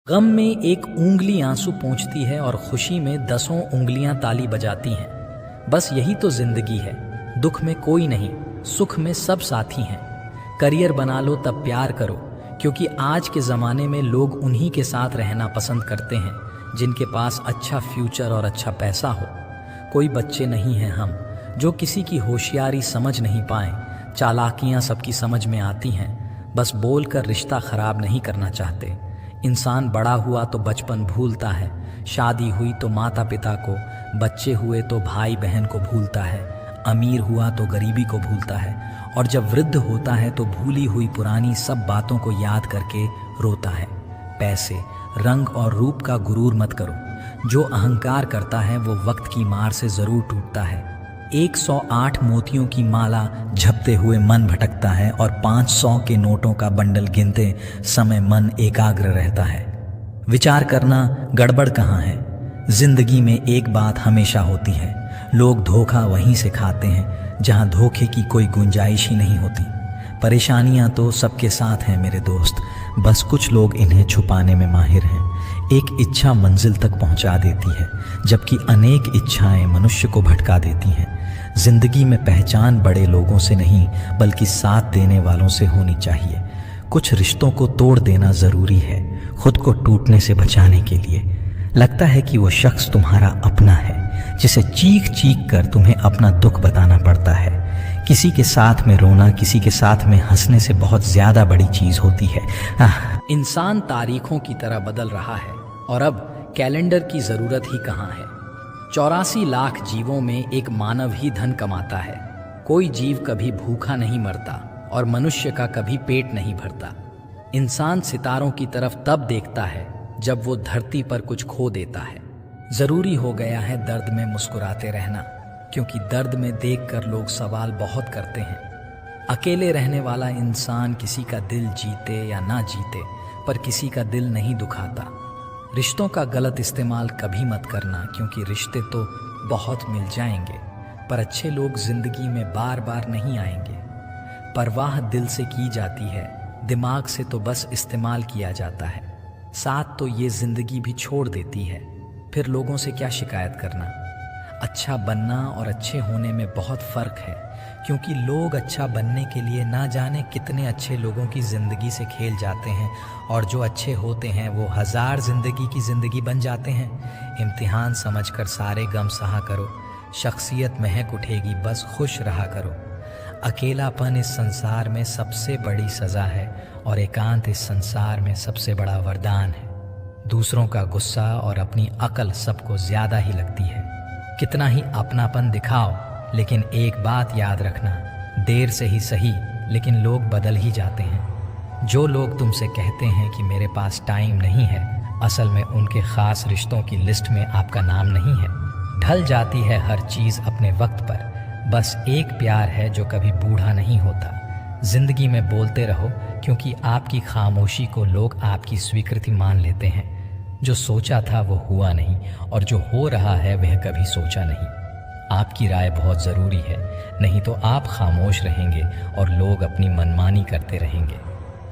गम में एक उंगली आंसू पोंछती है और खुशी में 10 उंगलियां ताली बजाती हैं। बस यही तो जिंदगी है। दुख में कोई नहीं, सुख में सब साथी हैं। करियर बना लो तब प्यार करो, क्योंकि आज के ज़माने में लोग उन्हीं के साथ रहना पसंद करते हैं जिनके पास अच्छा फ्यूचर और अच्छा पैसा हो। कोई बच्चे नहीं हैं हम जो किसी की होशियारी समझ नहीं पाएं। चालाकियां सबकी समझ में आती हैं, बस बोलकर रिश्ता ख़राब नहीं करना चाहते। इंसान बड़ा हुआ तो बचपन भूलता है, शादी हुई तो माता पिता को, बच्चे हुए तो भाई बहन को भूलता है, अमीर हुआ तो गरीबी को भूलता है, और जब वृद्ध होता है तो भूली हुई पुरानी सब बातों को याद करके रोता है। पैसे, रंग और रूप का गुरूर मत करो। जो अहंकार करता है वो वक्त की मार से ज़रूर टूटता है। 108 मोतियों की माला झपते हुए मन भटकता है और 500 के नोटों का बंडल गिनते समय मन एकाग्र रहता है। विचार करना गड़बड़ कहाँ है। जिंदगी में एक बात हमेशा होती है, लोग धोखा वहीं से खाते हैं जहाँ धोखे की कोई गुंजाइश ही नहीं होती। परेशानियाँ तो सबके साथ हैं मेरे दोस्त, बस कुछ लोग इन्हें छुपाने में माहिर हैं। एक इच्छा मंजिल तक पहुंचा देती है, जबकि अनेक इच्छाएं मनुष्य को भटका देती हैं। जिंदगी में पहचान बड़े लोगों से नहीं बल्कि साथ देने वालों से होनी चाहिए। कुछ रिश्तों को तोड़ देना जरूरी है खुद को टूटने से बचाने के लिए। लगता है कि वो शख्स तुम्हारा अपना है जिसे चीख चीख कर तुम्हें अपना दुख बताना पड़ता है। किसी के साथ में रोना किसी के साथ में हंसने से बहुत ज्यादा बड़ी चीज होती है। इंसान तारीखों की तरह बदल रहा है और अब कैलेंडर की जरूरत ही कहाँ है। 84 लाख जीवों में एक मानव ही धन कमाता है। कोई जीव कभी भूखा नहीं मरता और मनुष्य का कभी पेट नहीं भरता। इंसान सितारों की तरफ तब देखता है जब वो धरती पर कुछ खो देता है। जरूरी हो गया है दर्द में मुस्कुराते रहना, क्योंकि दर्द में देखकर लोग सवाल बहुत करते हैं। अकेले रहने वाला इंसान किसी का दिल जीते या ना जीते, पर किसी का दिल नहीं दुखाता। रिश्तों का गलत इस्तेमाल कभी मत करना, क्योंकि रिश्ते तो बहुत मिल जाएंगे पर अच्छे लोग जिंदगी में बार बार नहीं आएंगे। परवाह दिल से की जाती है, दिमाग से तो बस इस्तेमाल किया जाता है। साथ तो ये जिंदगी भी छोड़ देती है, फिर लोगों से क्या शिकायत करना। अच्छा बनना और अच्छे होने में बहुत फ़र्क है, क्योंकि लोग अच्छा बनने के लिए ना जाने कितने अच्छे लोगों की ज़िंदगी से खेल जाते हैं, और जो अच्छे होते हैं वो 1000 ज़िंदगी की ज़िंदगी बन जाते हैं। इम्तिहान समझकर सारे गम सहा करो, शख्सियत महक उठेगी, बस खुश रहा करो। अकेलापन इस संसार में सबसे बड़ी सज़ा है और एकांत इस संसार में सबसे बड़ा वरदान है। दूसरों का गुस्सा और अपनी अकल सबको ज़्यादा ही लगती है। कितना ही अपनापन दिखाओ, लेकिन एक बात याद रखना, देर से ही सही लेकिन लोग बदल ही जाते हैं। जो लोग तुमसे कहते हैं कि मेरे पास टाइम नहीं है, असल में उनके ख़ास रिश्तों की लिस्ट में आपका नाम नहीं है। ढल जाती है हर चीज़ अपने वक्त पर, बस एक प्यार है जो कभी बूढ़ा नहीं होता। जिंदगी में बोलते रहो, क्योंकि आपकी खामोशी को लोग आपकी स्वीकृति मान लेते हैं। जो सोचा था वो हुआ नहीं, और जो हो रहा है वह कभी सोचा नहीं। आपकी राय बहुत ज़रूरी है, नहीं तो आप खामोश रहेंगे और लोग अपनी मनमानी करते रहेंगे।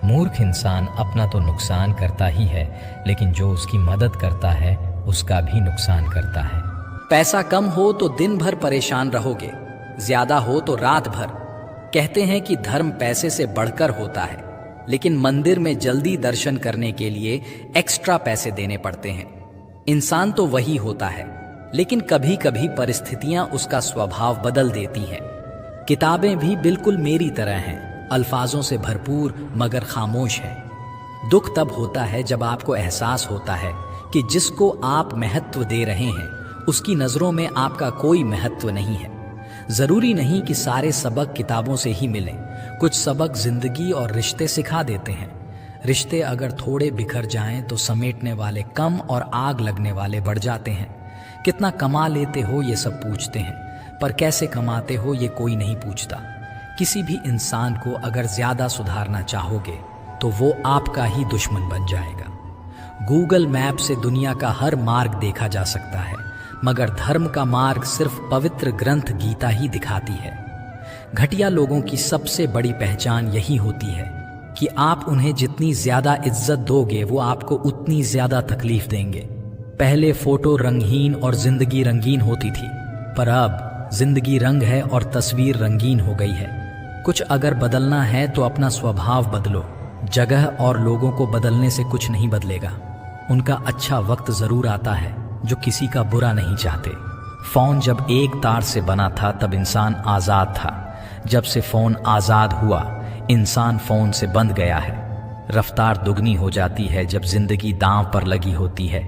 मूर्ख इंसान अपना तो नुकसान करता ही है, लेकिन जो उसकी मदद करता है उसका भी नुकसान करता है। पैसा कम हो तो दिन भर परेशान रहोगे, ज़्यादा हो तो रात भर। कहते हैं कि धर्म पैसे से बढ़कर होता है, लेकिन मंदिर में जल्दी दर्शन करने के लिए एक्स्ट्रा पैसे देने पड़ते हैं। इंसान तो वही होता है, लेकिन कभी कभी परिस्थितियां उसका स्वभाव बदल देती हैं। किताबें भी बिल्कुल मेरी तरह हैं, अल्फाजों से भरपूर मगर खामोश है। दुख तब होता है जब आपको एहसास होता है कि जिसको आप महत्व दे रहे हैं उसकी नज़रों में आपका कोई महत्व नहीं है। ज़रूरी नहीं कि सारे सबक किताबों से ही मिलें, कुछ सबक जिंदगी और रिश्ते सिखा देते हैं। रिश्ते अगर थोड़े बिखर जाएं तो समेटने वाले कम और आग लगने वाले बढ़ जाते हैं। कितना कमा लेते हो ये सब पूछते हैं, पर कैसे कमाते हो ये कोई नहीं पूछता। किसी भी इंसान को अगर ज़्यादा सुधारना चाहोगे तो वो आपका ही दुश्मन बन जाएगा। गूगल मैप से दुनिया का हर मार्ग देखा जा सकता है, मगर धर्म का मार्ग सिर्फ पवित्र ग्रंथ गीता ही दिखाती है। घटिया लोगों की सबसे बड़ी पहचान यही होती है कि आप उन्हें जितनी ज्यादा इज्जत दोगे वो आपको उतनी ज्यादा तकलीफ देंगे। पहले फोटो रंगहीन और जिंदगी रंगीन होती थी, पर अब जिंदगी रंग है और तस्वीर रंगीन हो गई है। कुछ अगर बदलना है तो अपना स्वभाव बदलो। जगह और लोगों को बदलने से कुछ नहीं बदलेगा। उनका अच्छा वक्त जरूर आता है जो किसी का बुरा नहीं चाहते। फोन जब एक तार से बना था तब इंसान आजाद था। जब से फोन आजाद हुआ इंसान फोन से बंध गया है। रफ्तार दुगनी हो जाती है जब जिंदगी दांव पर लगी होती है।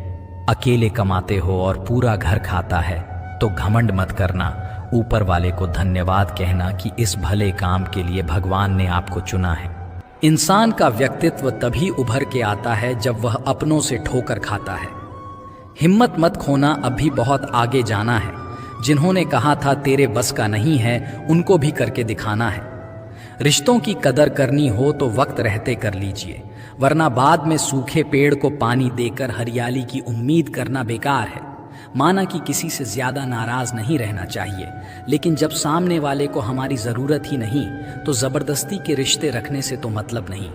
अकेले कमाते हो और पूरा घर खाता है तो घमंड मत करना, ऊपर वाले को धन्यवाद कहना कि इस भले काम के लिए भगवान ने आपको चुना है। इंसान का व्यक्तित्व तभी उभर के आता है जब वह अपनों से ठोकर खाता है। हिम्मत मत खोना, अब भी बहुत आगे जाना है। जिन्होंने कहा था तेरे बस का नहीं है, उनको भी करके दिखाना है। रिश्तों की कदर करनी हो तो वक्त रहते कर लीजिए, वरना बाद में सूखे पेड़ को पानी देकर हरियाली की उम्मीद करना बेकार है। माना कि किसी से ज्यादा नाराज नहीं रहना चाहिए, लेकिन जब सामने वाले को हमारी जरूरत ही नहीं तो जबरदस्ती के रिश्ते रखने से तो मतलब नहीं।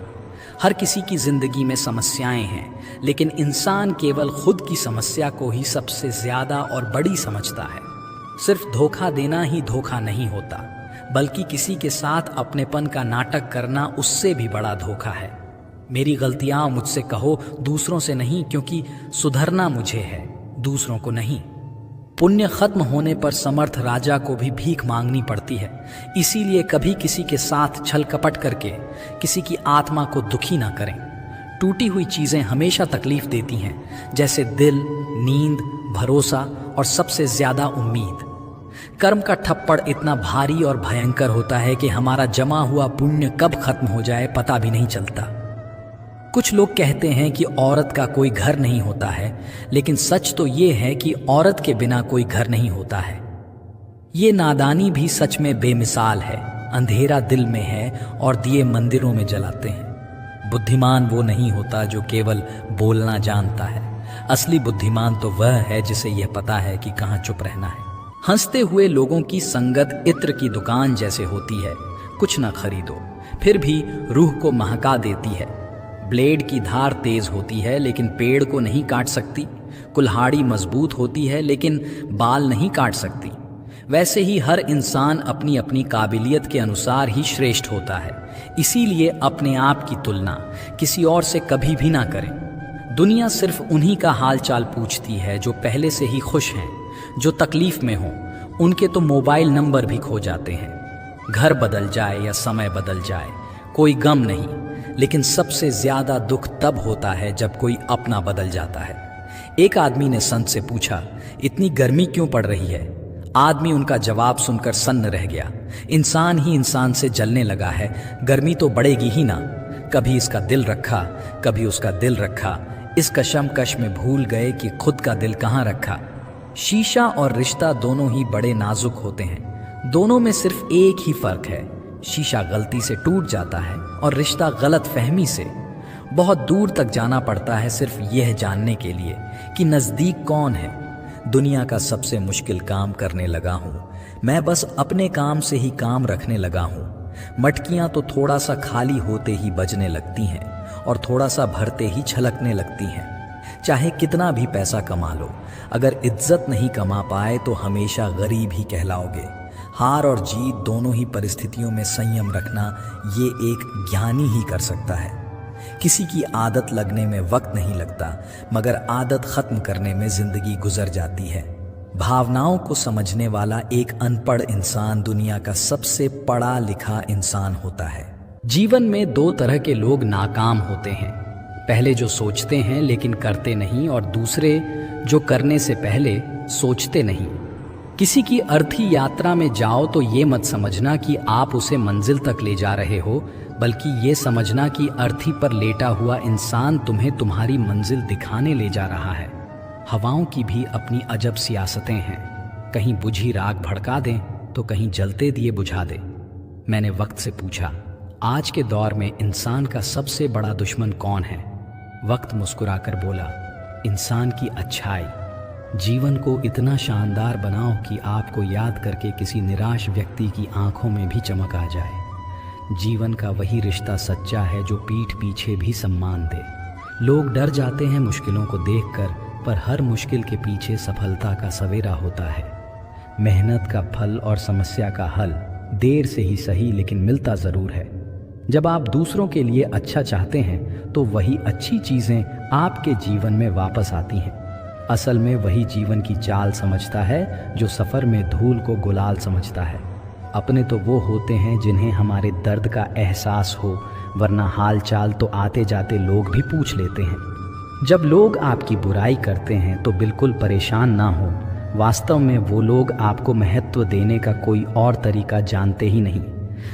हर किसी की जिंदगी में समस्याएं हैं, लेकिन इंसान केवल खुद की समस्या को ही सबसे ज्यादा और बड़ी समझता है। सिर्फ धोखा देना ही धोखा नहीं होता, बल्कि किसी के साथ अपनेपन का नाटक करना उससे भी बड़ा धोखा है। मेरी गलतियां मुझसे कहो, दूसरों से नहीं, क्योंकि सुधरना मुझे है, दूसरों को नहीं। पुण्य खत्म होने पर समर्थ राजा को भी भीख मांगनी पड़ती है। इसीलिए कभी किसी के साथ छल कपट करके किसी की आत्मा को दुखी ना करें। टूटी हुई चीजें हमेशा तकलीफ देती हैं, जैसे दिल, नींद, भरोसा और सबसे ज्यादा उम्मीद। कर्म का ठप्पड़ इतना भारी और भयंकर होता है कि हमारा जमा हुआ पुण्य कब खत्म हो जाए पता भी नहीं चलता। कुछ लोग कहते हैं कि औरत का कोई घर नहीं होता है, लेकिन सच तो ये है कि औरत के बिना कोई घर नहीं होता है। ये नादानी भी सच में बेमिसाल है। अंधेरा दिल में है और दिए मंदिरों में जलाते हैं। बुद्धिमान वो नहीं होता जो केवल बोलना जानता है। असली बुद्धिमान तो वह है जिसे यह पता है कि कहाँ चुप रहना है। हंसते हुए लोगों की संगत इत्र की दुकान जैसे होती है, कुछ ना खरीदो, फिर भी रूह को महका देती है। ब्लेड की धार तेज होती है लेकिन पेड़ को नहीं काट सकती। कुल्हाड़ी मजबूत होती है लेकिन बाल नहीं काट सकती। वैसे ही हर इंसान अपनी अपनी काबिलियत के अनुसार ही श्रेष्ठ होता है। इसीलिए अपने आप की तुलना किसी और से कभी भी ना करें। दुनिया सिर्फ उन्हीं का हाल चाल पूछती है जो पहले से ही खुश हैं। जो तकलीफ में हो उनके तो मोबाइल नंबर भी खो जाते हैं। घर बदल जाए या समय बदल जाए कोई गम नहीं, लेकिन सबसे ज्यादा दुख तब होता है जब कोई अपना बदल जाता है। एक आदमी ने संत से पूछा, इतनी गर्मी क्यों पड़ रही है? आदमी उनका जवाब सुनकर सन्न रह गया। इंसान ही इंसान से जलने लगा है, गर्मी तो बढ़ेगी ही ना। कभी इसका दिल रखा, कभी उसका दिल रखा, इस कशमकश में भूल गए कि खुद का दिल कहाँ रखा। शीशा और रिश्ता दोनों ही बड़े नाजुक होते हैं। दोनों में सिर्फ एक ही फर्क है, शीशा गलती से टूट जाता है और रिश्ता गलत फहमी से। बहुत दूर तक जाना पड़ता है सिर्फ यह जानने के लिए कि नज़दीक कौन है। दुनिया का सबसे मुश्किल काम करने लगा हूँ मैं, बस अपने काम से ही काम रखने लगा हूँ। मटकियाँ तो थोड़ा सा खाली होते ही बजने लगती हैं और थोड़ा सा भरते ही छलकने लगती हैं। चाहे कितना भी पैसा कमा लो, अगर इज्जत नहीं कमा पाए तो हमेशा गरीब ही कहलाओगे। हार और जीत दोनों ही परिस्थितियों में संयम रखना ये एक ज्ञानी ही कर सकता है। किसी की आदत लगने में वक्त नहीं लगता, मगर आदत खत्म करने में जिंदगी गुजर जाती है। भावनाओं को समझने वाला एक अनपढ़ इंसान दुनिया का सबसे पढ़ा लिखा इंसान होता है। जीवन में दो तरह के लोग नाकाम होते हैं, पहले जो सोचते हैं लेकिन करते नहीं, और दूसरे जो करने से पहले सोचते नहीं। किसी की अर्थी यात्रा में जाओ तो ये मत समझना कि आप उसे मंजिल तक ले जा रहे हो, बल्कि ये समझना कि अर्थी पर लेटा हुआ इंसान तुम्हें तुम्हारी मंजिल दिखाने ले जा रहा है। हवाओं की भी अपनी अजब सियासतें हैं, कहीं बुझी राख भड़का दें तो कहीं जलते दिए बुझा दें। मैंने वक्त से पूछा, आज के दौर में इंसान का सबसे बड़ा दुश्मन कौन है? वक्त मुस्कुराकर बोला, इंसान की अच्छाई। जीवन को इतना शानदार बनाओ कि आपको याद करके किसी निराश व्यक्ति की आंखों में भी चमक आ जाए। जीवन का वही रिश्ता सच्चा है जो पीठ पीछे भी सम्मान दे। लोग डर जाते हैं मुश्किलों को देखकर, पर हर मुश्किल के पीछे सफलता का सवेरा होता है। मेहनत का फल और समस्या का हल देर से ही सही, लेकिन मिलता ज़रूर है। जब आप दूसरों के लिए अच्छा चाहते हैं तो वही अच्छी चीज़ें आपके जीवन में वापस आती हैं। असल में वही जीवन की चाल समझता है जो सफ़र में धूल को गुलाल समझता है। अपने तो वो होते हैं जिन्हें हमारे दर्द का एहसास हो, वरना हाल चाल तो आते जाते लोग भी पूछ लेते हैं। जब लोग आपकी बुराई करते हैं तो बिल्कुल परेशान ना हो। वास्तव में वो लोग आपको महत्व देने का कोई और तरीका जानते ही नहीं।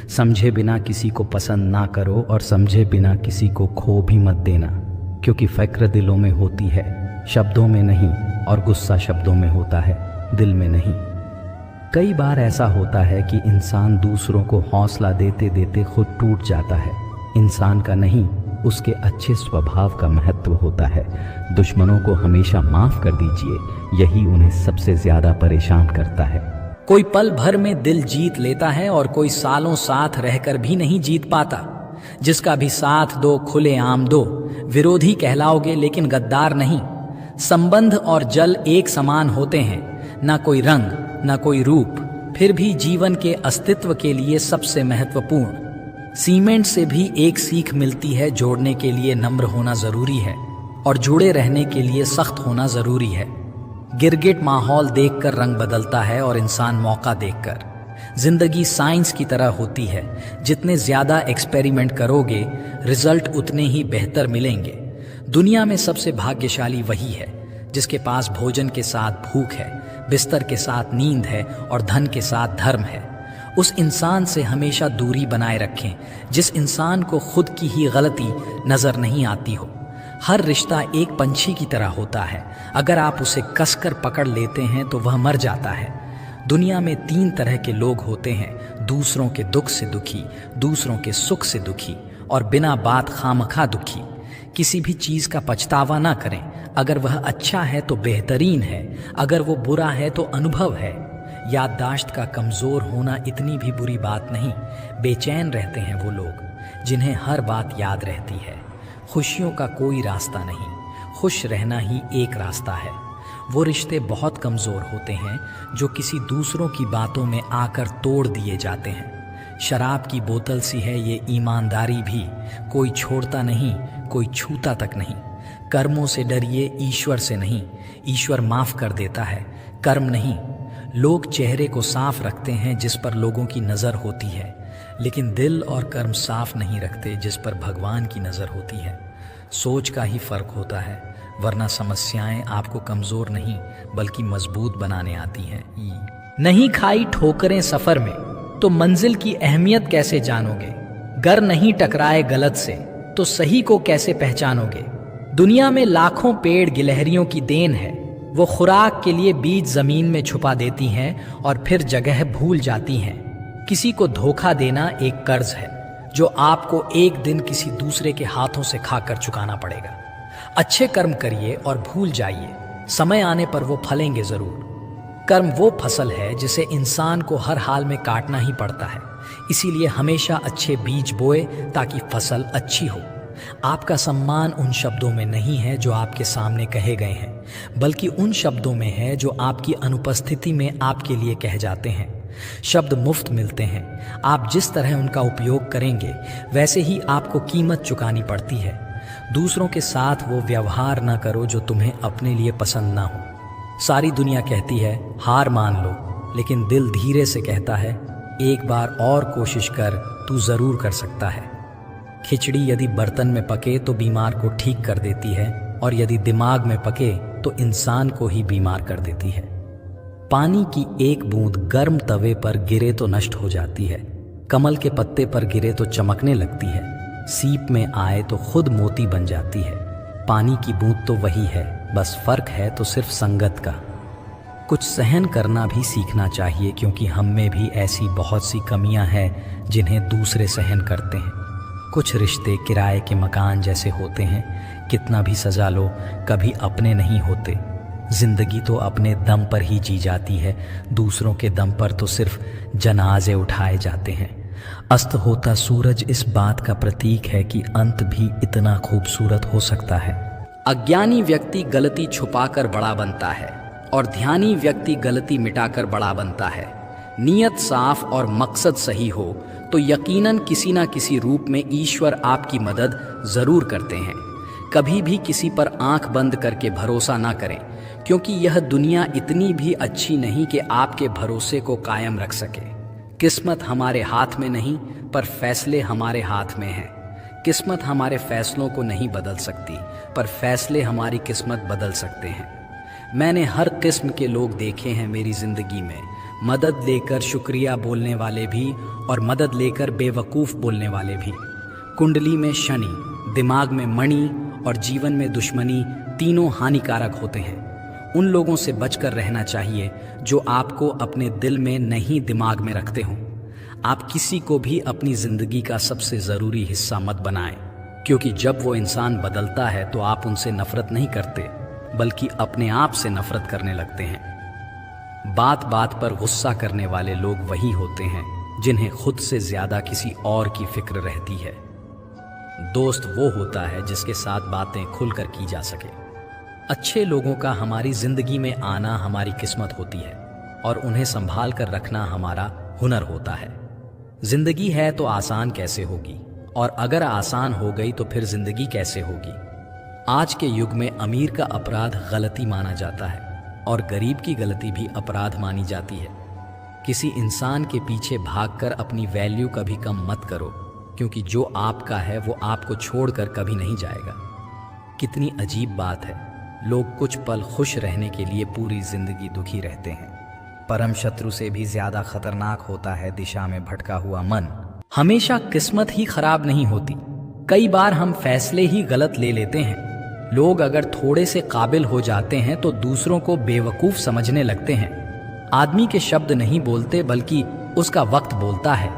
समझे बिना किसी को पसंद ना करो और समझे बिना किसी को खो भी मत देना, क्योंकि फ़िक्र दिलों में होती है, शब्दों में नहीं, और गुस्सा शब्दों में होता है, दिल में नहीं। कई बार ऐसा होता है कि इंसान दूसरों को हौसला देते देते खुद टूट जाता है। इंसान का नहीं, उसके अच्छे स्वभाव का महत्व होता है। दुश्मनों को हमेशा माफ़ कर दीजिए, यही उन्हें सबसे ज़्यादा परेशान करता है। कोई पल भर में दिल जीत लेता है और कोई सालों साथ रहकर भी नहीं जीत पाता। जिसका भी साथ दो खुले आम दो, विरोधी कहलाओगे लेकिन गद्दार नहीं। संबंध और जल एक समान होते हैं, ना कोई रंग ना कोई रूप, फिर भी जीवन के अस्तित्व के लिए सबसे महत्वपूर्ण। सीमेंट से भी एक सीख मिलती है, जोड़ने के लिए नम्र होना जरूरी है और जुड़े रहने के लिए सख्त होना जरूरी है। गिरगिट माहौल देखकर रंग बदलता है और इंसान मौका देखकर। जिंदगी साइंस की तरह होती है, जितने ज्यादा एक्सपेरिमेंट करोगे रिजल्ट उतने ही बेहतर मिलेंगे। दुनिया में सबसे भाग्यशाली वही है जिसके पास भोजन के साथ भूख है, बिस्तर के साथ नींद है और धन के साथ धर्म है। उस इंसान से हमेशा दूरी बनाए रखें जिस इंसान को खुद की ही गलती नजर नहीं आती हो। हर रिश्ता एक पंछी की तरह होता है, अगर आप उसे कसकर पकड़ लेते हैं तो वह मर जाता है। दुनिया में 3 तरह के लोग होते हैं, दूसरों के दुख से दुखी, दूसरों के सुख से दुखी और बिना बात खामखा दुखी। किसी भी चीज़ का पछतावा ना करें। अगर वह अच्छा है तो बेहतरीन है, अगर वो बुरा है तो अनुभव है। याददाश्त का कमज़ोर होना इतनी भी बुरी बात नहीं। बेचैन रहते हैं वो लोग जिन्हें हर बात याद रहती है। खुशियों का कोई रास्ता नहीं, खुश रहना ही एक रास्ता है। वो रिश्ते बहुत कमज़ोर होते हैं जो किसी दूसरों की बातों में आकर तोड़ दिए जाते हैं। शराब की बोतल सी है ये ईमानदारी भी, कोई छोड़ता नहीं, कोई छूता तक नहीं। कर्मों से डरिए, ईश्वर से नहीं। ईश्वर माफ़ कर देता है, कर्म नहीं। लोग चेहरे को साफ रखते हैं जिस पर लोगों की नज़र होती है, लेकिन दिल और कर्म साफ नहीं रखते जिस पर भगवान की नज़र होती है। सोच का ही फ़र्क होता है, वरना समस्याएं आपको कमज़ोर नहीं बल्कि मजबूत बनाने आती हैं। नहीं खाई ठोकरें सफ़र में तो मंजिल की अहमियत कैसे जानोगे? गर नहीं टकराए गलत से तो सही को कैसे पहचानोगे? दुनिया में लाखों पेड़ गिलहरियों की देन है, वो खुराक के लिए बीज ज़मीन में छुपा देती हैं और फिर जगह भूल जाती हैं। किसी को धोखा देना एक कर्ज है जो आपको एक दिन किसी दूसरे के हाथों से खाकर चुकाना पड़ेगा। अच्छे कर्म करिए और भूल जाइए, समय आने पर वो फलेंगे ज़रूर। कर्म वो फसल है जिसे इंसान को हर हाल में काटना ही पड़ता है, इसीलिए हमेशा अच्छे बीज बोए ताकि फसल अच्छी हो। आपका सम्मान उन शब्दों में नहीं है जो आपके सामने कहे गए हैं, बल्कि उन शब्दों में है जो आपकी अनुपस्थिति में आपके लिए कह जाते हैं। शब्द मुफ्त मिलते हैं, आप जिस तरह उनका उपयोग करेंगे वैसे ही आपको कीमत चुकानी पड़ती है। दूसरों के साथ वो व्यवहार ना करो जो तुम्हें अपने लिए पसंद ना हो। सारी दुनिया कहती है हार मान लो, लेकिन दिल धीरे से कहता है एक बार और कोशिश कर, तू ज़रूर कर सकता है। खिचड़ी यदि बर्तन में पके तो बीमार को ठीक कर देती है, और यदि दिमाग में पके तो इंसान को ही बीमार कर देती है। पानी की एक बूंद गर्म तवे पर गिरे तो नष्ट हो जाती है, कमल के पत्ते पर गिरे तो चमकने लगती है, सीप में आए तो खुद मोती बन जाती है। पानी की बूंद तो वही है, बस फर्क है तो सिर्फ संगत का। कुछ सहन करना भी सीखना चाहिए, क्योंकि हम में भी ऐसी बहुत सी कमियां हैं जिन्हें दूसरे सहन करते हैं। कुछ रिश्ते किराए के मकान जैसे होते हैं, कितना भी सजा लो कभी अपने नहीं होते। जिंदगी तो अपने दम पर ही जी जाती है, दूसरों के दम पर तो सिर्फ जनाजे उठाए जाते हैं। अस्त होता सूरज इस बात का प्रतीक है कि अंत भी इतना खूबसूरत हो सकता है। अज्ञानी व्यक्ति गलती छुपाकर बड़ा बनता है और ध्यानी व्यक्ति गलती मिटाकर बड़ा बनता है। नीयत साफ और मकसद सही हो तो यकीनन किसी ना किसी रूप में ईश्वर आपकी मदद जरूर करते हैं। कभी भी किसी पर आंख बंद करके भरोसा ना करें, क्योंकि यह दुनिया इतनी भी अच्छी नहीं कि आपके भरोसे को कायम रख सके। किस्मत हमारे हाथ में नहीं, पर फैसले हमारे हाथ में हैं। किस्मत हमारे फैसलों को नहीं बदल सकती, पर फैसले हमारी किस्मत बदल सकते हैं। मैंने हर किस्म के लोग देखे हैं मेरी ज़िंदगी में, मदद लेकर शुक्रिया बोलने वाले भी और मदद लेकर बेवकूफ़ बोलने वाले भी। कुंडली में शनि, दिमाग में मणि और जीवन में दुश्मनी तीनों हानिकारक होते हैं। उन लोगों से बचकर रहना चाहिए जो आपको अपने दिल में नहीं दिमाग में रखते हों। आप किसी को भी अपनी ज़िंदगी का सबसे ज़रूरी हिस्सा मत बनाएं, क्योंकि जब वो इंसान बदलता है तो आप उनसे नफ़रत नहीं करते, बल्कि अपने आप से नफ़रत करने लगते हैं। बात बात पर गुस्सा करने वाले लोग वही होते हैं जिन्हें खुद से ज़्यादा किसी और की फिक्र रहती है। दोस्त वो होता है जिसके साथ बातें खुलकर की जा सके। अच्छे लोगों का हमारी ज़िंदगी में आना हमारी किस्मत होती है और उन्हें संभाल कर रखना हमारा हुनर होता है। ज़िंदगी है तो आसान कैसे होगी, और अगर आसान हो गई तो फिर ज़िंदगी कैसे होगी। आज के युग में अमीर का अपराध गलती माना जाता है और गरीब की गलती भी अपराध मानी जाती है। किसी इंसान के पीछे भागकर अपनी वैल्यू कभी कम मत करो, क्योंकि जो आपका है वो आपको छोड़कर कभी नहीं जाएगा। कितनी अजीब बात है, लोग कुछ पल खुश रहने के लिए पूरी जिंदगी दुखी रहते हैं। परम शत्रु से भी ज्यादा खतरनाक होता है दिशा में भटका हुआ मन। हमेशा किस्मत ही खराब नहीं होती, कई बार हम फैसले ही गलत ले लेते हैं। लोग अगर थोड़े से काबिल हो जाते हैं तो दूसरों को बेवकूफ समझने लगते हैं। आदमी के शब्द नहीं बोलते, बल्कि उसका वक्त बोलता है।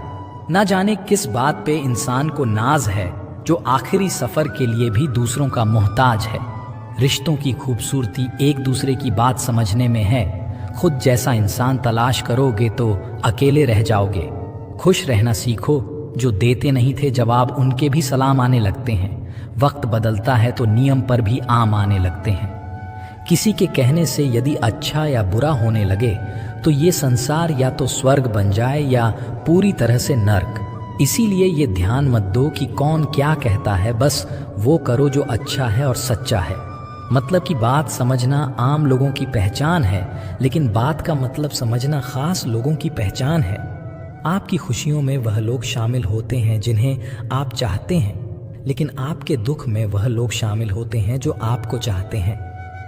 ना जाने किस बात पे इंसान को नाज है जो आखिरी सफर के लिए भी दूसरों का मोहताज है। रिश्तों की खूबसूरती एक दूसरे की बात समझने में है। खुद जैसा इंसान तलाश करोगे तो अकेले रह जाओगे। खुश रहना सीखो, जो देते नहीं थे जवाब उनके भी सलाम आने लगते हैं। वक्त बदलता है तो नियम पर भी आम आने लगते हैं। किसी के कहने से यदि अच्छा या बुरा होने लगे तो ये संसार या तो स्वर्ग बन जाए या पूरी तरह से नर्क। इसीलिए ये ध्यान मत दो कि कौन क्या कहता है, बस वो करो जो अच्छा है और सच्चा है। मतलब की बात समझना आम लोगों की पहचान है, लेकिन बात का मतलब समझना खास लोगों की पहचान है। आपकी खुशियों में वह लोग शामिल होते हैं जिन्हें आप चाहते हैं, लेकिन आपके दुख में वह लोग शामिल होते हैं जो आपको चाहते हैं।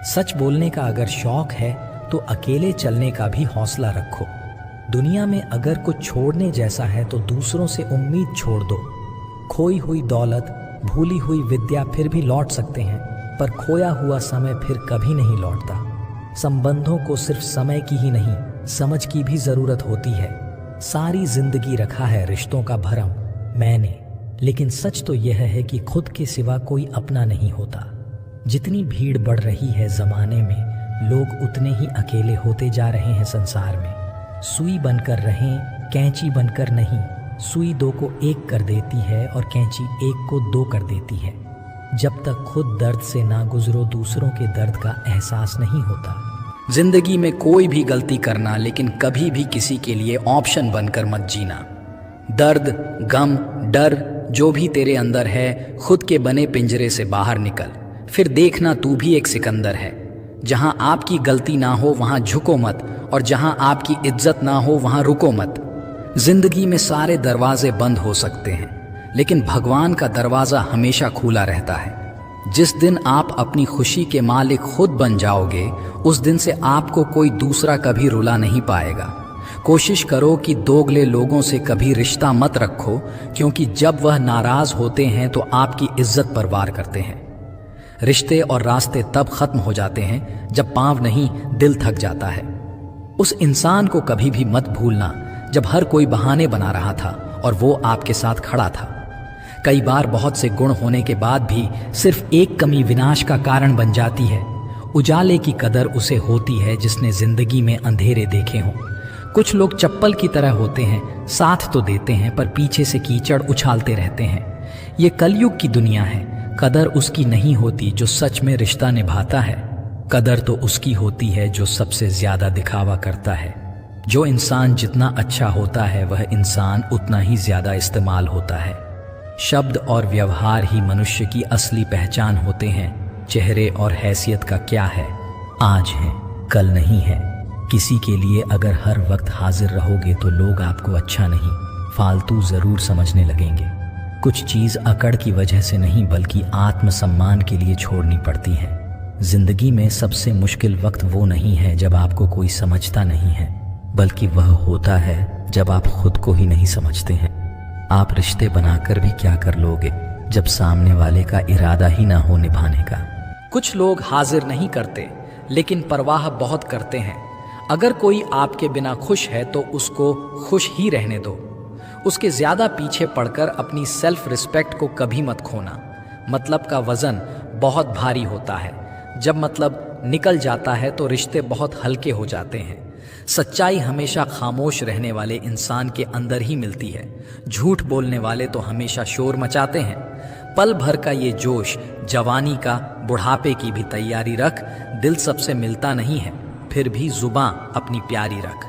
सच बोलने का अगर शौक है तो अकेले चलने का भी हौसला रखो। दुनिया में अगर कुछ छोड़ने जैसा है तो दूसरों से उम्मीद छोड़ दो। खोई हुई दौलत, भूली हुई विद्या फिर भी लौट सकते हैं, पर खोया हुआ समय फिर कभी नहीं लौटता। संबंधों को सिर्फ समय की ही नहीं, समझ की भी जरूरत होती है। सारी जिंदगी रखा है रिश्तों का भरम मैंने, लेकिन सच तो यह है कि खुद के सिवा कोई अपना नहीं होता। जितनी भीड़ बढ़ रही है जमाने में, लोग उतने ही अकेले होते जा रहे हैं संसार में। सुई बनकर रहें, कैंची बनकर नहीं। सुई दो को एक कर देती है और कैंची एक को दो कर देती है। जब तक खुद दर्द से ना गुजरो, दूसरों के दर्द का एहसास नहीं होता। जिंदगी में कोई भी गलती करना, लेकिन कभी भी किसी के लिए ऑप्शन बनकर मत जीना। दर्द, गम, डर जो भी तेरे अंदर है, खुद के बने पिंजरे से बाहर निकल, फिर देखना तू भी एक सिकंदर है। जहां आपकी गलती ना हो वहां झुको मत, और जहां आपकी इज्जत ना हो वहां रुको मत। जिंदगी में सारे दरवाजे बंद हो सकते हैं, लेकिन भगवान का दरवाजा हमेशा खुला रहता है। जिस दिन आप अपनी खुशी के मालिक खुद बन जाओगे, उस दिन से आपको कोई दूसरा कभी रुला नहीं पाएगा। कोशिश करो कि दोगले लोगों से कभी रिश्ता मत रखो, क्योंकि जब वह नाराज होते हैं तो आपकी इज्जत पर वार करते हैं। रिश्ते और रास्ते तब खत्म हो जाते हैं जब पांव नहीं, दिल थक जाता है। उस इंसान को कभी भी मत भूलना जब हर कोई बहाने बना रहा था और वो आपके साथ खड़ा था। कई बार बहुत से गुण होने के बाद भी सिर्फ एक कमी विनाश का कारण बन जाती है। उजाले की कदर उसे होती है जिसने जिंदगी में अंधेरे देखे हों। कुछ लोग चप्पल की तरह होते हैं, साथ तो देते हैं पर पीछे से कीचड़ उछालते रहते हैं। ये कलयुग की दुनिया है। कदर उसकी नहीं होती जो सच में रिश्ता निभाता है। कदर तो उसकी होती है जो सबसे ज्यादा दिखावा करता है। जो इंसान जितना अच्छा होता है वह इंसान उतना ही ज्यादा इस्तेमाल होता है। शब्द और व्यवहार ही मनुष्य की असली पहचान होते हैं। चेहरे और हैसियत का क्या है, आज है कल नहीं है। किसी के लिए अगर हर वक्त हाजिर रहोगे तो लोग आपको अच्छा नहीं, फालतू जरूर समझने लगेंगे। कुछ चीज अकड़ की वजह से नहीं बल्कि आत्मसम्मान के लिए छोड़नी पड़ती है। जिंदगी में सबसे मुश्किल वक्त वो नहीं है जब आपको कोई समझता नहीं है, बल्कि वह होता है जब आप खुद को ही नहीं समझते हैं। आप रिश्ते बनाकर भी क्या कर लोगे जब सामने वाले का इरादा ही ना हो निभाने का। कुछ लोग हाजिर नहीं करते लेकिन परवाह बहुत करते हैं। अगर कोई आपके बिना खुश है तो उसको खुश ही रहने दो। उसके ज्यादा पीछे पड़कर अपनी सेल्फ रिस्पेक्ट को कभी मत खोना। मतलब का वजन बहुत भारी होता है। जब मतलब निकल जाता है तो रिश्ते बहुत हल्के हो जाते हैं। सच्चाई हमेशा खामोश रहने वाले इंसान के अंदर ही मिलती है। झूठ बोलने वाले तो हमेशा शोर मचाते हैं। पल भर का ये जोश, जवानी का, बुढ़ापे की भी तैयारी रख। दिल सबसे मिलता नहीं है, फिर भी जुबां अपनी प्यारी रख।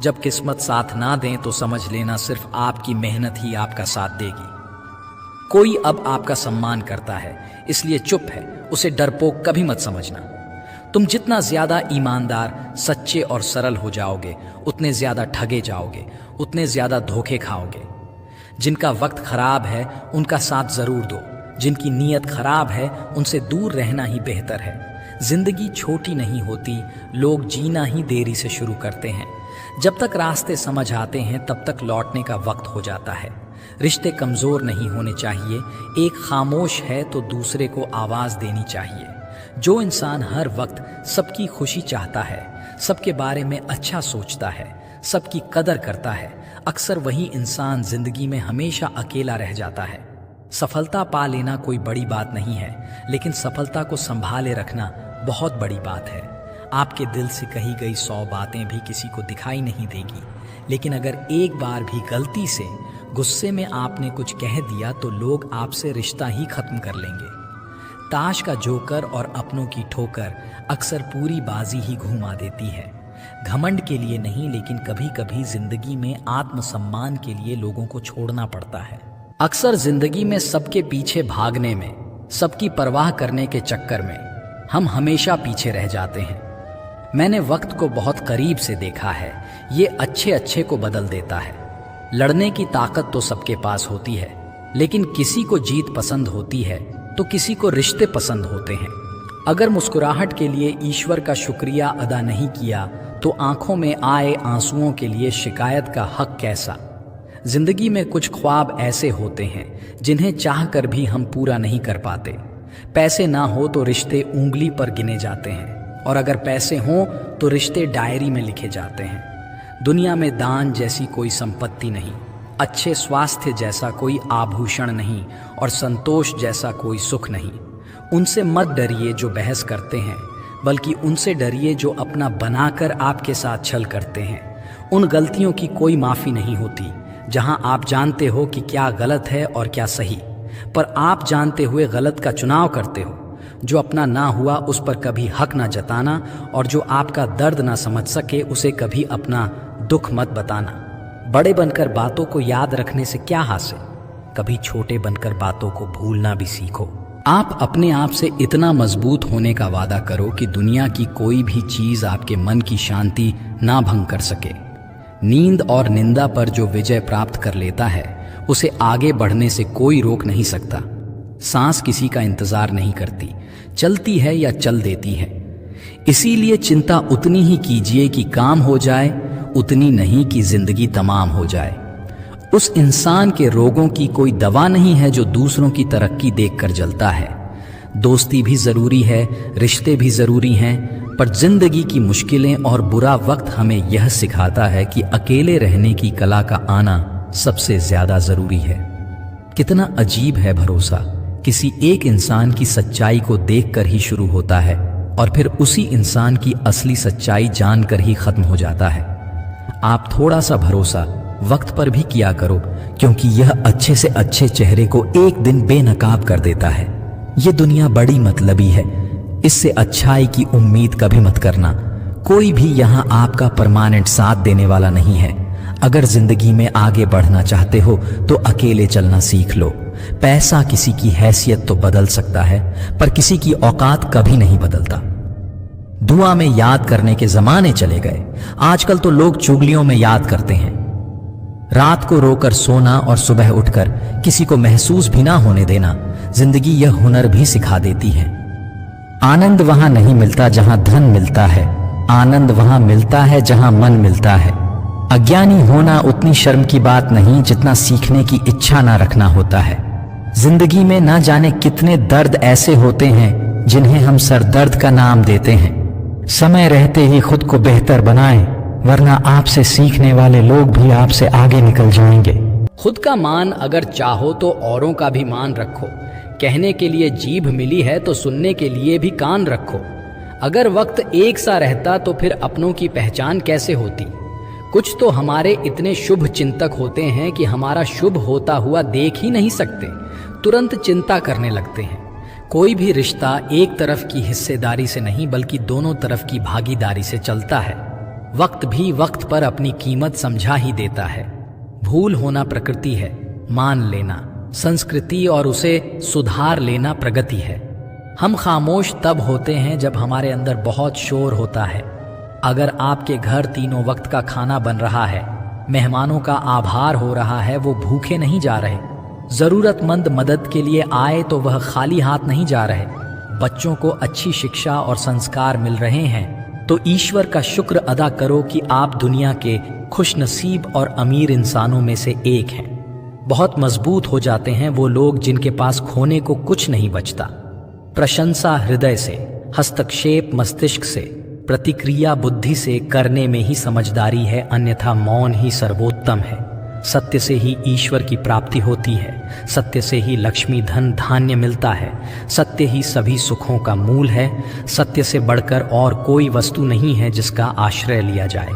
जब किस्मत साथ ना दें तो समझ लेना सिर्फ आपकी मेहनत ही आपका साथ देगी। कोई अब आपका सम्मान करता है इसलिए चुप है, उसे डरपोक कभी मत समझना। तुम जितना ज्यादा ईमानदार, सच्चे और सरल हो जाओगे उतने ज्यादा ठगे जाओगे, उतने ज्यादा धोखे खाओगे। जिनका वक्त खराब है उनका साथ जरूर दो। जिनकी नीयत खराब है उनसे दूर रहना ही बेहतर है। जिंदगी छोटी नहीं होती, लोग जीना ही देरी से शुरू करते हैं। जब तक रास्ते समझ आते हैं तब तक लौटने का वक्त हो जाता है। रिश्ते कमजोर नहीं होने चाहिए। एक खामोश है तो दूसरे को आवाज देनी चाहिए। जो इंसान हर वक्त सबकी खुशी चाहता है, सबके बारे में अच्छा सोचता है, सबकी कदर करता है, अक्सर वही इंसान जिंदगी में हमेशा अकेला रह जाता है। सफलता पा लेना कोई बड़ी बात नहीं है, लेकिन सफलता को संभाले रखना बहुत बड़ी बात है। आपके दिल से कही गई 100 बातें भी किसी को दिखाई नहीं देगी, लेकिन अगर एक बार भी गलती से गुस्से में आपने कुछ कह दिया तो लोग आपसे रिश्ता ही खत्म कर लेंगे। ताश का जोकर और अपनों की ठोकर अक्सर पूरी बाजी ही घुमा देती है। घमंड के लिए नहीं, लेकिन कभी कभी जिंदगी में आत्मसम्मान के लिए लोगों को छोड़ना पड़ता है। अक्सर जिंदगी में सबके पीछे भागने में, सबकी परवाह करने के चक्कर में हम हमेशा पीछे रह जाते हैं। मैंने वक्त को बहुत करीब से देखा है। ये अच्छे अच्छे को बदल देता है। लड़ने की ताकत तो सबके पास होती है, लेकिन किसी को जीत पसंद होती है तो किसी को रिश्ते पसंद होते हैं। अगर मुस्कुराहट के लिए ईश्वर का शुक्रिया अदा नहीं किया तो आंखों में आए आंसुओं के लिए शिकायत का हक कैसा। जिंदगी में कुछ ख्वाब ऐसे होते हैं जिन्हें चाहकर भी हम पूरा नहीं कर पाते। पैसे ना हो तो रिश्ते उंगली पर गिने जाते हैं, और अगर पैसे हों तो रिश्ते डायरी में लिखे जाते हैं। दुनिया में दान जैसी कोई संपत्ति नहीं, अच्छे स्वास्थ्य जैसा कोई आभूषण नहीं, और संतोष जैसा कोई सुख नहीं। उनसे मत डरिए जो बहस करते हैं, बल्कि उनसे डरिए जो अपना बनाकर आपके साथ छल करते हैं। उन गलतियों की कोई माफ़ी नहीं होती जहां आप जानते हो कि क्या गलत है और क्या सही, पर आप जानते हुए गलत का चुनाव करते हो। जो अपना ना हुआ उस पर कभी हक ना जताना, और जो आपका दर्द ना समझ सके उसे कभी अपना दुख मत बताना। बड़े बनकर बातों को याद रखने से क्या हासिल, कभी छोटे बनकर बातों को भूलना भी सीखो। आप अपने आप से इतना मजबूत होने का वादा करो कि दुनिया की कोई भी चीज आपके मन की शांति ना भंग कर सके। नींद और निंदा पर जो विजय प्राप्त कर लेता है उसे आगे बढ़ने से कोई रोक नहीं सकता। सांस किसी का इंतजार नहीं करती, चलती है या चल देती है। इसीलिए चिंता उतनी ही कीजिए कि काम हो जाए, उतनी नहीं कि जिंदगी तमाम हो जाए। उस इंसान के रोगों की कोई दवा नहीं है जो दूसरों की तरक्की देखकर जलता है। दोस्ती भी जरूरी है, रिश्ते भी जरूरी हैं, पर जिंदगी की मुश्किलें और बुरा वक्त हमें यह सिखाता है कि अकेले रहने की कला का आना सबसे ज्यादा जरूरी है। कितना अजीब है भरोसा, किसी एक इंसान की सच्चाई को देखकर ही शुरू होता है और फिर उसी इंसान की असली सच्चाई जानकर ही खत्म हो जाता है। आप थोड़ा सा भरोसा वक्त पर भी किया करो, क्योंकि यह अच्छे से अच्छे चेहरे को एक दिन बेनकाब कर देता है। ये दुनिया बड़ी मतलबी है, इससे अच्छाई की उम्मीद कभी मत करना। कोई भी यहाँ आपका परमानेंट साथ देने वाला नहीं है। अगर जिंदगी में आगे बढ़ना चाहते हो तो अकेले चलना सीख लो। पैसा किसी की हैसियत तो बदल सकता है, पर किसी की औकात कभी नहीं बदलता। दुआ में याद करने के जमाने चले गए। आजकल तो लोग चुगलियों में याद करते हैं। रात को रोकर सोना और सुबह उठकर किसी को महसूस भी ना होने देना, जिंदगी यह हुनर भी सिखा देती है। आनंद वहां नहीं मिलता जहां धन मिलता है, आनंद वहां मिलता है जहां मन मिलता है। अज्ञानी होना उतनी शर्म की बात नहीं जितना सीखने की इच्छा ना रखना होता है। जिंदगी में ना जाने कितने दर्द ऐसे होते हैं जिन्हें हम सरदर्द का नाम देते हैं। समय रहते ही खुद को बेहतर बनाएं, वरना आपसे सीखने वाले लोग भी आपसे आगे निकल जाएंगे। खुद का मान अगर चाहो तो औरों का भी मान रखो। कहने के लिए जीभ मिली है तो सुनने के लिए भी कान रखो। अगर वक्त एक सा रहता तो फिर अपनों की पहचान कैसे होती। कुछ तो हमारे इतने शुभ चिंतक होते हैं कि हमारा शुभ होता हुआ देख ही नहीं सकते, तुरंत चिंता करने लगते हैं। कोई भी रिश्ता एक तरफ की हिस्सेदारी से नहीं बल्कि दोनों तरफ की भागीदारी से चलता है। वक्त भी वक्त पर अपनी कीमत समझा ही देता है। भूल होना प्रकृति है, मान लेना संस्कृति और उसे सुधार लेना प्रगति है। हम खामोश तब होते हैं जब हमारे अंदर बहुत शोर होता है। अगर आपके घर तीनों वक्त का खाना बन रहा है, मेहमानों का आभार हो रहा है, वो भूखे नहीं जा रहे, जरूरतमंद मदद के लिए आए तो वह खाली हाथ नहीं जा रहे, बच्चों को अच्छी शिक्षा और संस्कार मिल रहे हैं, तो ईश्वर का शुक्र अदा करो कि आप दुनिया के खुशनसीब और अमीर इंसानों में से एक हैं। बहुत मजबूत हो जाते हैं वो लोग जिनके पास खोने को कुछ नहीं बचता। प्रशंसा हृदय से, हस्तक्षेप मस्तिष्क से, प्रतिक्रिया बुद्धि से करने में ही समझदारी है, अन्यथा मौन ही सर्वोत्तम है। सत्य से ही ईश्वर की प्राप्ति होती है, सत्य से ही लक्ष्मी धन धान्य मिलता है, सत्य ही सभी सुखों का मूल है। सत्य से बढ़कर और कोई वस्तु नहीं है जिसका आश्रय लिया जाए।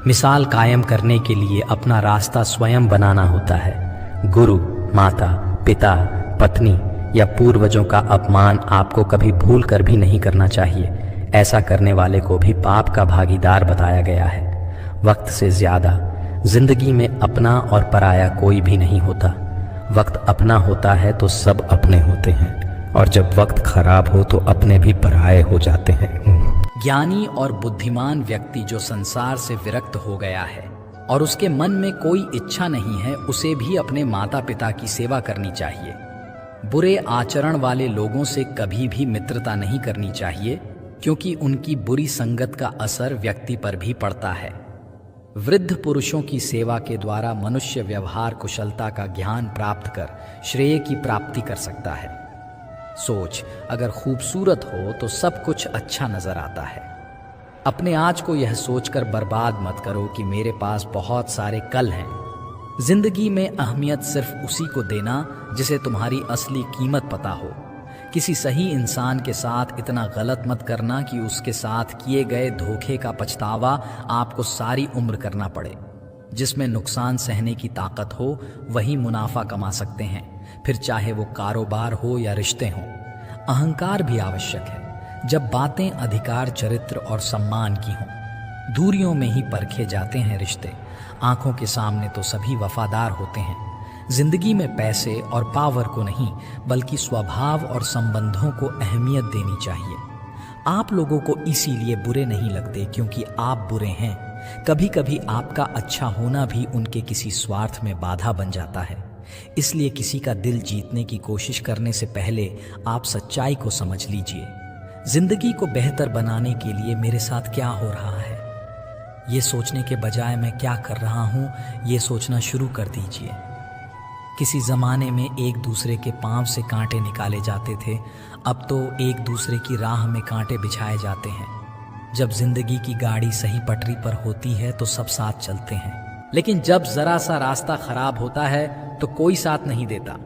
मिसाल कायम करने के लिए अपना रास्ता स्वयं बनाना होता है। गुरु, माता, पिता, पत्नी या पूर्वजों का अपमान आपको कभी भूल कर भी नहीं करना चाहिए। ऐसा करने वाले को भी पाप का भागीदार बताया गया है। वक्त से ज्यादा जिंदगी में अपना और पराया कोई भी नहीं होता। वक्त अपना होता है तो सब अपने होते हैं, और जब वक्त खराब हो तो अपने भी पराये हो जाते हैं। ज्ञानी और बुद्धिमान व्यक्ति जो संसार से विरक्त हो गया है और उसके मन में कोई इच्छा नहीं है, उसे भी अपने माता पिता की सेवा करनी चाहिए। बुरे आचरण वाले लोगों से कभी भी मित्रता नहीं करनी चाहिए, क्योंकि उनकी बुरी संगत का असर व्यक्ति पर भी पड़ता है। वृद्ध पुरुषों की सेवा के द्वारा मनुष्य व्यवहार कुशलता का ज्ञान प्राप्त कर श्रेय की प्राप्ति कर सकता है। सोच अगर खूबसूरत हो तो सब कुछ अच्छा नजर आता है। अपने आज को यह सोचकर बर्बाद मत करो कि मेरे पास बहुत सारे कल हैं। जिंदगी में अहमियत सिर्फ उसी को देना जिसे तुम्हारी असली कीमत पता हो। किसी सही इंसान के साथ इतना गलत मत करना कि उसके साथ किए गए धोखे का पछतावा आपको सारी उम्र करना पड़े। जिसमें नुकसान सहने की ताकत हो वही मुनाफा कमा सकते हैं, फिर चाहे वो कारोबार हो या रिश्ते हों। अहंकार भी आवश्यक है जब बातें अधिकार, चरित्र और सम्मान की हों। दूरियों में ही परखे जाते हैं रिश्ते, आंखों के सामने तो सभी वफादार होते हैं। जिंदगी में पैसे और पावर को नहीं बल्कि स्वभाव और संबंधों को अहमियत देनी चाहिए। आप लोगों को इसीलिए बुरे नहीं लगते क्योंकि आप बुरे हैं। कभी कभी आपका अच्छा होना भी उनके किसी स्वार्थ में बाधा बन जाता है। इसलिए किसी का दिल जीतने की कोशिश करने से पहले आप सच्चाई को समझ लीजिए। जिंदगी को बेहतर बनाने के लिए मेरे साथ क्या हो रहा है, ये सोचने के बजाय मैं क्या कर रहा हूँ ये सोचना शुरू कर दीजिए। किसी ज़माने में एक दूसरे के पांव से कांटे निकाले जाते थे, अब तो एक दूसरे की राह में कांटे बिछाए जाते हैं। जब जिंदगी की गाड़ी सही पटरी पर होती है तो सब साथ चलते हैं, लेकिन जब ज़रा सा रास्ता खराब होता है तो कोई साथ नहीं देता।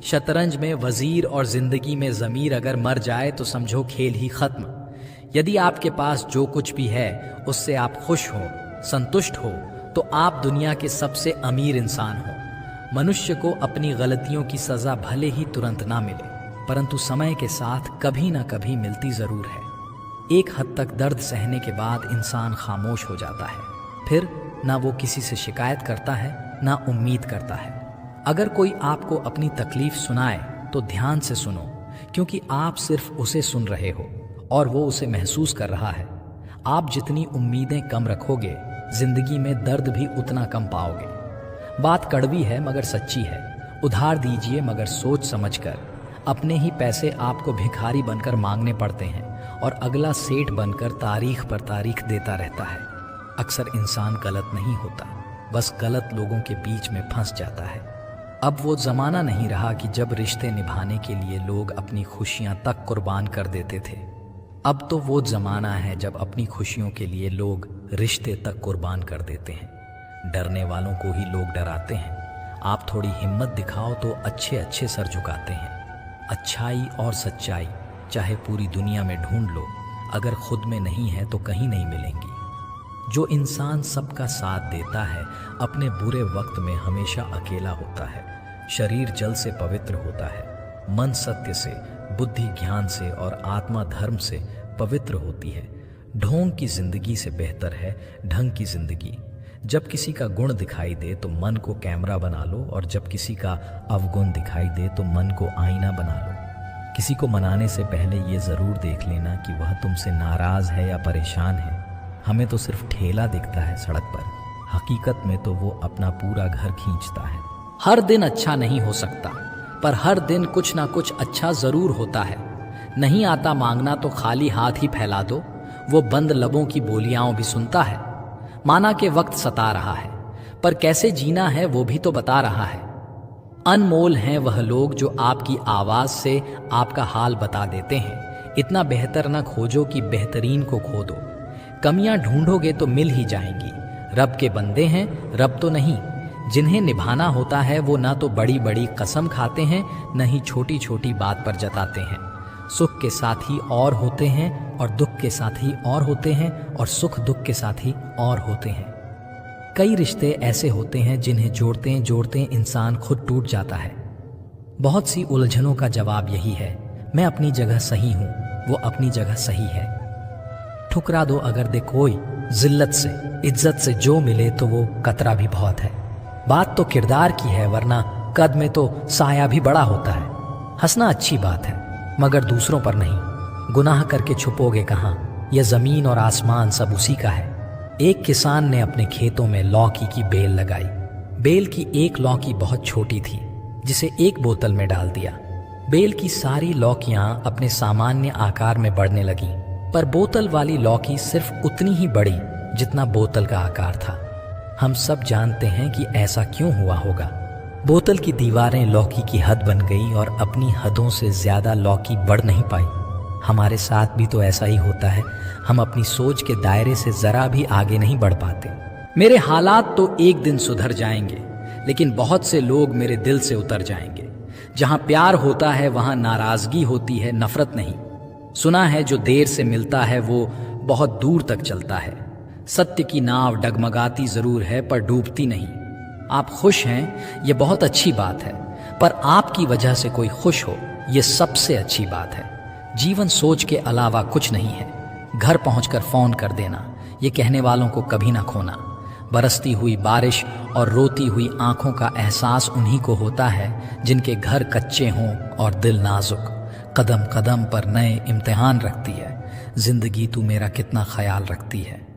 शतरंज में वजीर और जिंदगी में ज़मीर अगर मर जाए तो समझो खेल ही खत्म। यदि आपके पास जो कुछ भी है उससे आप खुश हो, संतुष्ट हो, तो आप दुनिया के सबसे अमीर इंसान हो। मनुष्य को अपनी गलतियों की सजा भले ही तुरंत ना मिले, परंतु समय के साथ कभी ना कभी मिलती जरूर है। एक हद तक दर्द सहने के बाद इंसान खामोश हो जाता है, फिर ना वो किसी से शिकायत करता है ना उम्मीद करता है। अगर कोई आपको अपनी तकलीफ सुनाए तो ध्यान से सुनो, क्योंकि आप सिर्फ उसे सुन रहे हो और वो उसे महसूस कर रहा है। आप जितनी उम्मीदें कम रखोगे, जिंदगी में दर्द भी उतना कम पाओगे। बात कड़वी है मगर सच्ची है। उधार दीजिए मगर सोच समझकर। अपने ही पैसे आपको भिखारी बनकर मांगने पड़ते हैं और अगला सेठ बनकर तारीख पर तारीख देता रहता है। अक्सर इंसान गलत नहीं होता, बस गलत लोगों के बीच में फंस जाता है। अब वो ज़माना नहीं रहा कि जब रिश्ते निभाने के लिए लोग अपनी खुशियां तक कुर्बान कर देते थे। अब तो वो ज़माना है जब अपनी खुशियों के लिए लोग रिश्ते तक कुर्बान कर देते हैं। डरने वालों को ही लोग डराते हैं। आप थोड़ी हिम्मत दिखाओ तो अच्छे अच्छे सर झुकाते हैं। अच्छाई और सच्चाई चाहे पूरी दुनिया में ढूंढ लो, अगर खुद में नहीं है तो कहीं नहीं मिलेंगी। जो इंसान सबका साथ देता है, अपने बुरे वक्त में हमेशा अकेला होता है। शरीर जल से पवित्र होता है, मन सत्य से, बुद्धि ज्ञान से और आत्मा धर्म से पवित्र होती है। ढोंग की जिंदगी से बेहतर है ढंग की जिंदगी। जब किसी का गुण दिखाई दे तो मन को कैमरा बना लो, और जब किसी का अवगुण दिखाई दे तो मन को आईना बना लो। किसी को मनाने से पहले ये ज़रूर देख लेना कि वह तुमसे नाराज़ है या परेशान है। हमें तो सिर्फ ठेला दिखता है सड़क पर, हकीकत में तो वो अपना पूरा घर खींचता है। हर दिन अच्छा नहीं हो सकता, पर हर दिन कुछ ना कुछ अच्छा ज़रूर होता है। नहीं आता मांगना तो खाली हाथ ही फैला दो, वो बंद लबों की बोलियां भी सुनता है। माना के वक्त सता रहा है, पर कैसे जीना है वो भी तो बता रहा है। अनमोल हैं वह लोग जो आपकी आवाज़ से आपका हाल बता देते हैं। इतना बेहतर न खोजो कि बेहतरीन को खो दो। कमियां ढूंढोगे तो मिल ही जाएंगी। रब के बंदे हैं, रब तो नहीं। जिन्हें निभाना होता है वो ना तो बड़ी बड़ी कसम खाते हैं, न ही छोटी छोटी बात पर जताते हैं। सुख के साथी और होते हैं और दुख के साथी और होते हैं, और सुख दुख के साथी और होते हैं। कई रिश्ते ऐसे होते हैं जिन्हें जोड़ते जोड़ते इंसान खुद टूट जाता है। बहुत सी उलझनों का जवाब यही है, मैं अपनी जगह सही हूं, वो अपनी जगह सही है। ठुकरा दो अगर दे कोई, जिल्लत से इज्जत से जो मिले तो वो कतरा भी बहुत है। बात तो किरदार की है, वरना कद में तो साया भी बड़ा होता है। हंसना अच्छी बात है, मगर दूसरों पर नहीं। गुनाह करके छुपोगे कहाँ? यह जमीन और आसमान सब उसी का है। एक किसान ने अपने खेतों में लौकी की बेल लगाई। बेल की एक लौकी बहुत छोटी थी, जिसे एक बोतल में डाल दिया। बेल की सारी लौकियां अपने सामान्य आकार में बढ़ने लगीं, पर बोतल वाली लौकी सिर्फ उतनी ही बढ़ी जितना बोतल का आकार था। हम सब जानते हैं कि ऐसा क्यों हुआ होगा। बोतल की दीवारें लौकी की हद बन गई और अपनी हदों से ज्यादा लौकी बढ़ नहीं पाई। हमारे साथ भी तो ऐसा ही होता है। हम अपनी सोच के दायरे से जरा भी आगे नहीं बढ़ पाते। मेरे हालात तो एक दिन सुधर जाएंगे, लेकिन बहुत से लोग मेरे दिल से उतर जाएंगे। जहां प्यार होता है वहां नाराजगी होती है, नफरत नहीं। सुना है जो देर से मिलता है वो बहुत दूर तक चलता है। सत्य की नाव डगमगाती जरूर है पर डूबती नहीं। आप खुश हैं ये बहुत अच्छी बात है, पर आपकी वजह से कोई खुश हो ये सबसे अच्छी बात है। जीवन सोच के अलावा कुछ नहीं है। घर पहुंचकर फोन कर देना, ये कहने वालों को कभी ना खोना। बरसती हुई बारिश और रोती हुई आंखों का एहसास उन्हीं को होता है जिनके घर कच्चे हों और दिल नाजुक। कदम कदम पर नए इम्तिहान रखती है जिंदगी, तू मेरा कितना ख्याल रखती है।